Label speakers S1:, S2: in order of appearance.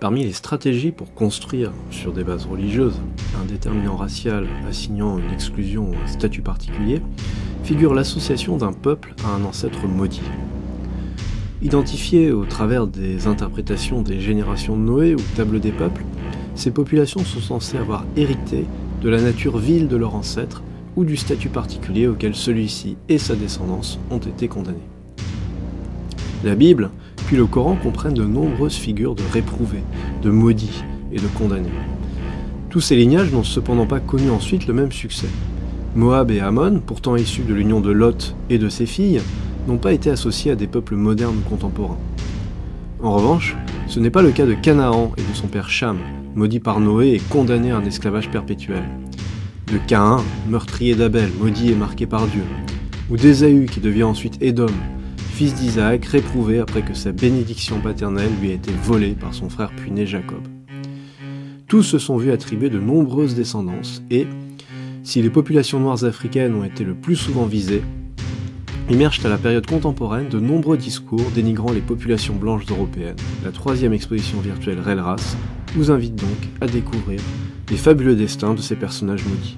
S1: Parmi les stratégies pour construire sur des bases religieuses un déterminant racial assignant une exclusion ou un statut particulier, figure l'association d'un peuple à un ancêtre maudit. Identifiées au travers des interprétations des générations de Noé ou tables des peuples, ces populations sont censées avoir hérité de la nature vile de leur ancêtre ou du statut particulier auquel celui-ci et sa descendance ont été condamnés. La Bible, puis le Coran comprennent de nombreuses figures de réprouvés, de maudits et de condamnés. Tous ces lignages n'ont cependant pas connu ensuite le même succès. Moab et Ammon, pourtant issus de l'union de Lot et de ses filles, n'ont pas été associés à des peuples modernes contemporains. En revanche, ce n'est pas le cas de Canaan et de son père Cham, maudit par Noé et condamné à un esclavage perpétuel, de Caïn, meurtrier d'Abel, maudit et marqué par Dieu, ou d'Ésaü qui devient ensuite Édom, fils d'Isaac, réprouvé après que sa bénédiction paternelle lui a été volée par son frère puiné Jacob. Tous se sont vus attribuer de nombreuses descendances et, si les populations noires africaines ont été le plus souvent visées, émergent à la période contemporaine de nombreux discours dénigrant les populations blanches européennes. La 3e exposition virtuelle RELRAS vous invite donc à découvrir les fabuleux destins de ces personnages maudits.